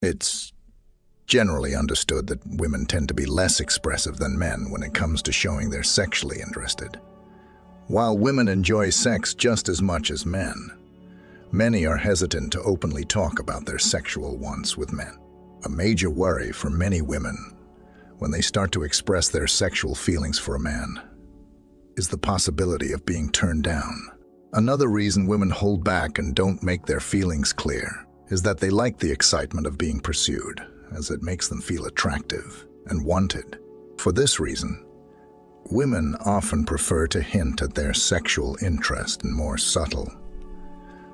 It's generally understood that women tend to be less expressive than men when it comes to showing they're sexually interested. While women enjoy sex just as much as men, many are hesitant to openly talk about their sexual wants with men. A major worry for many women when they start to express their sexual feelings for a man is the possibility of being turned down. Another reason women hold back and don't make their feelings clear is that they like the excitement of being pursued, as it makes them feel attractive and wanted. For this reason, women often prefer to hint at their sexual interest in more subtle,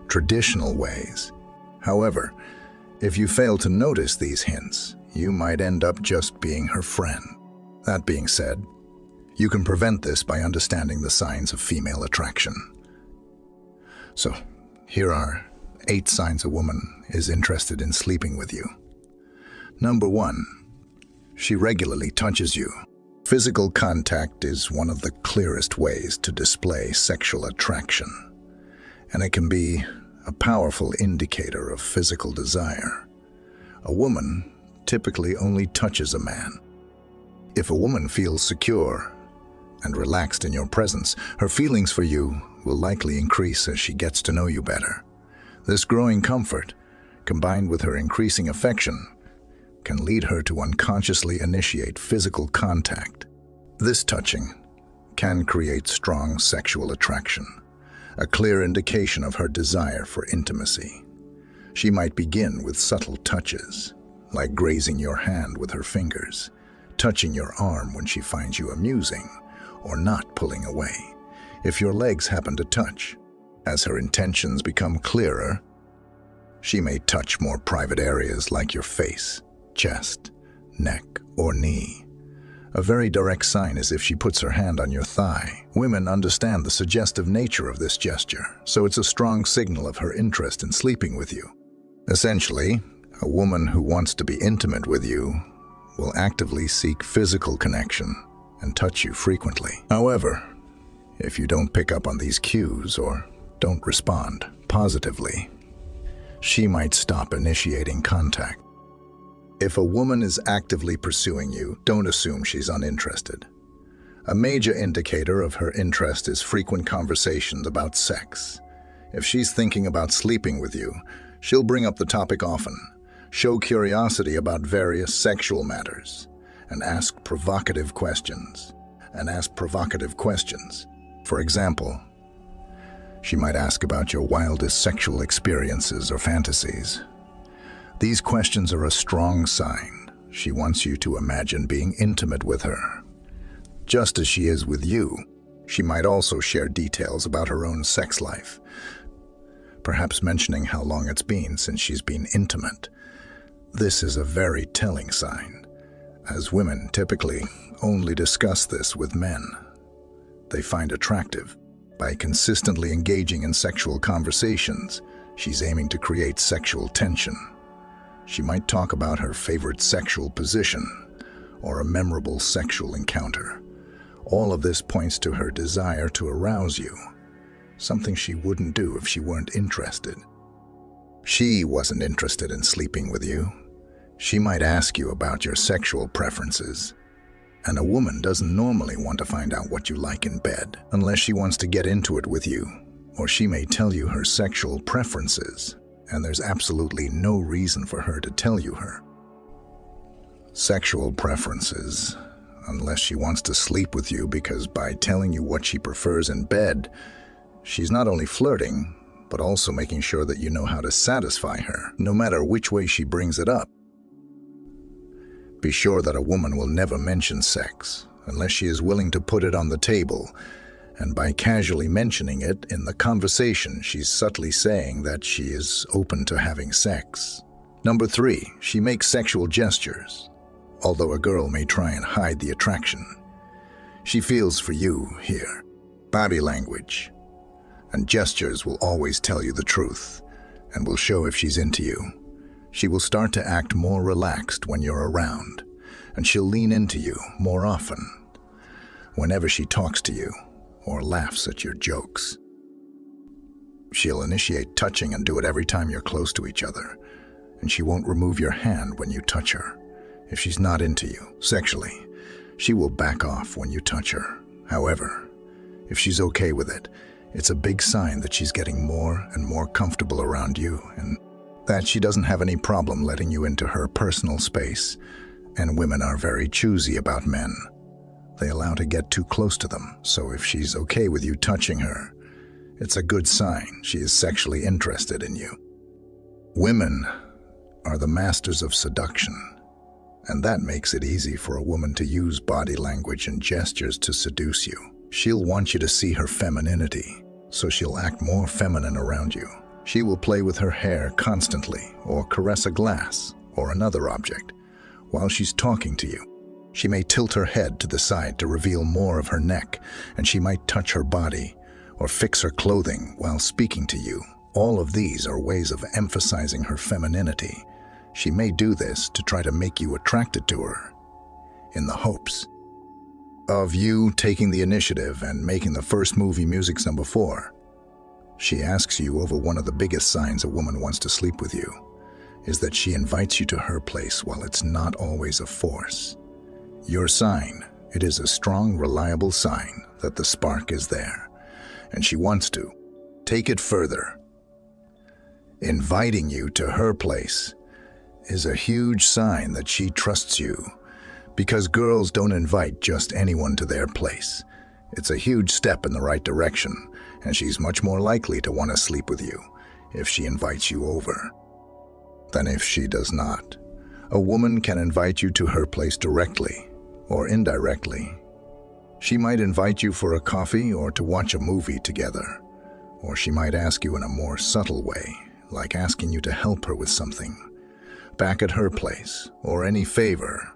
traditional ways. However, if you fail to notice these hints, you might end up just being her friend. That being said, you can prevent this by understanding the signs of female attraction. So, here are 8 signs a woman is interested in sleeping with you. Number 1, she regularly touches you. Physical contact is one of the clearest ways to display sexual attraction, and it can be a powerful indicator of physical desire. A woman typically only touches a man. If a woman feels secure and relaxed in your presence, her feelings for you will likely increase as she gets to know you better. This growing comfort, combined with her increasing affection, can lead her to unconsciously initiate physical contact. This touching can create strong sexual attraction, a clear indication of her desire for intimacy. She might begin with subtle touches, like grazing your hand with her fingers, touching your arm when she finds you amusing, or not pulling away if your legs happen to touch. As her intentions become clearer, she may touch more private areas like your face, chest, neck, or knee. A very direct sign is if she puts her hand on your thigh. Women understand the suggestive nature of this gesture, so it's a strong signal of her interest in sleeping with you. Essentially, a woman who wants to be intimate with you will actively seek physical connection and touch you frequently. However, if you don't pick up on these cues or don't respond positively, she might stop initiating contact. If a woman is actively pursuing you, don't assume she's uninterested. A major indicator of her interest is frequent conversations about sex. If she's thinking about sleeping with you, she'll bring up the topic often, show curiosity about various sexual matters, and ask provocative questions. For example, she might ask about your wildest sexual experiences or fantasies. These questions are a strong sign she wants you to imagine being intimate with her. Just as she is with you, she might also share details about her own sex life, perhaps mentioning how long it's been since she's been intimate. This is a very telling sign, as women typically only discuss this with men they find attractive. By consistently engaging in sexual conversations, she's aiming to create sexual tension. She might talk about her favorite sexual position or a memorable sexual encounter. All of this points to her desire to arouse you, something she wouldn't do if she weren't interested. She wasn't interested in sleeping with you. She might ask you about your sexual preferences. And a woman doesn't normally want to find out what you like in bed unless she wants to get into it with you, or she may tell you her sexual preferences, and there's absolutely no reason for her to tell you her sexual preferences unless she wants to sleep with you, because by telling you what she prefers in bed, she's not only flirting, but also making sure that you know how to satisfy her, no matter which way she brings it up. Be sure that a woman will never mention sex unless she is willing to put it on the table, and by casually mentioning it in the conversation, she's subtly saying that she is open to having sex. Number 3, she makes sexual gestures. Although a girl may try and hide the attraction, she feels for you here. Body language and gestures will always tell you the truth and will show if she's into you. She will start to act more relaxed when you're around, and she'll lean into you more often whenever she talks to you or laughs at your jokes. She'll initiate touching and do it every time you're close to each other, and she won't remove your hand when you touch her. If she's not into you sexually, she will back off when you touch her. However, if she's okay with it, it's a big sign that she's getting more and more comfortable around you and that she doesn't have any problem letting you into her personal space. And women are very choosy about men. They allow to get too close to them, so if she's okay with you touching her, it's a good sign she is sexually interested in you. Women are the masters of seduction, and that makes it easy for a woman to use body language and gestures to seduce you. She'll want you to see her femininity, so she'll act more feminine around you. She will play with her hair constantly, or caress a glass or another object while she's talking to you. She may tilt her head to the side to reveal more of her neck, and she might touch her body or fix her clothing while speaking to you. All of these are ways of emphasizing her femininity. She may do this to try to make you attracted to her, in the hopes of you taking the initiative and making the first movie music's number 4. She asks you over one of the biggest signs a woman wants to sleep with you, is that she invites you to her place while it's not always a force. Your sign, it is a strong, reliable sign that the spark is there, and she wants to take it further. Inviting you to her place is a huge sign that she trusts you, because girls don't invite just anyone to their place. It's a huge step in the right direction, and she's much more likely to want to sleep with you if she invites you over than if she does not. A woman can invite you to her place directly or indirectly. She might invite you for a coffee or to watch a movie together, or she might ask you in a more subtle way, like asking you to help her with something back at her place, or any favor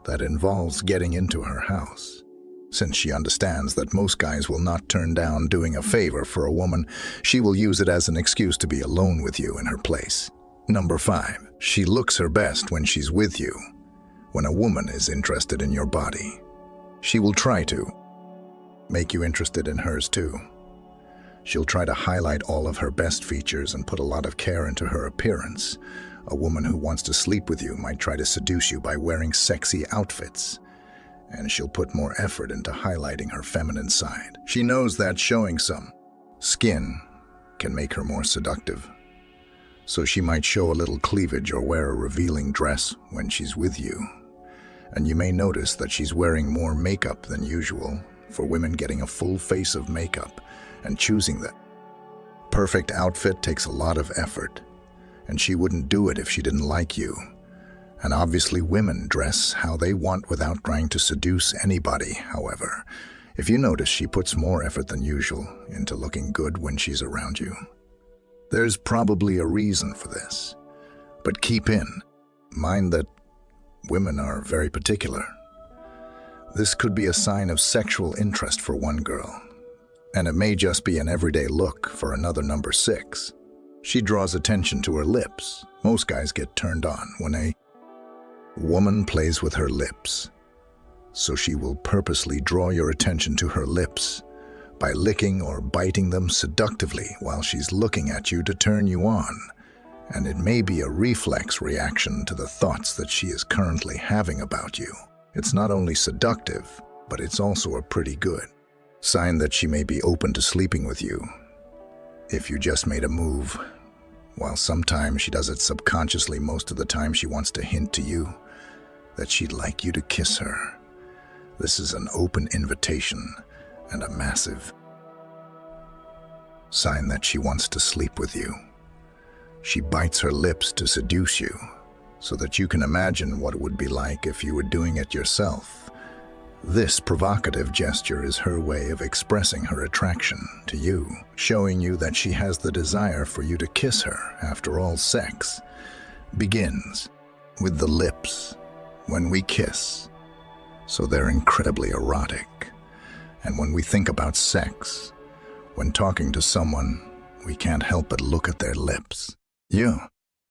that involves getting into her house. Since she understands that most guys will not turn down doing a favor for a woman, she will use it as an excuse to be alone with you in her place. Number 5, she looks her best when she's with you. When a woman is interested in your body, she will try to make you interested in hers too. She'll try to highlight all of her best features and put a lot of care into her appearance. A woman who wants to sleep with you might try to seduce you by wearing sexy outfits, and she'll put more effort into highlighting her feminine side. She knows that showing some skin can make her more seductive, so she might show a little cleavage or wear a revealing dress when she's with you. And you may notice that she's wearing more makeup than usual. For women, getting a full face of makeup and choosing the perfect outfit takes a lot of effort, and she wouldn't do it if she didn't like you. And obviously women dress how they want without trying to seduce anybody. However, if you notice, she puts more effort than usual into looking good when she's around you. There's probably a reason for this, but keep in mind that women are very particular. This could be a sign of sexual interest for one girl, and it may just be an everyday look for another. Number 6, she draws attention to her lips. Most guys get turned on when a woman plays with her lips, so she will purposely draw your attention to her lips by licking or biting them seductively while she's looking at you to turn you on. And it may be a reflex reaction to the thoughts that she is currently having about you. It's not only seductive, but it's also a pretty good sign that she may be open to sleeping with you if you just made a move. While sometimes she does it subconsciously, most of the time she wants to hint to you that she'd like you to kiss her. This is an open invitation and a massive sign that she wants to sleep with you. She bites her lips to seduce you, so that you can imagine what it would be like if you were doing it yourself. This provocative gesture is her way of expressing her attraction to you, showing you that she has the desire for you to kiss her. After all, sex begins with the lips when we kiss, so they're incredibly erotic. And when we think about sex, when talking to someone, we can't help but look at their lips. Yeah.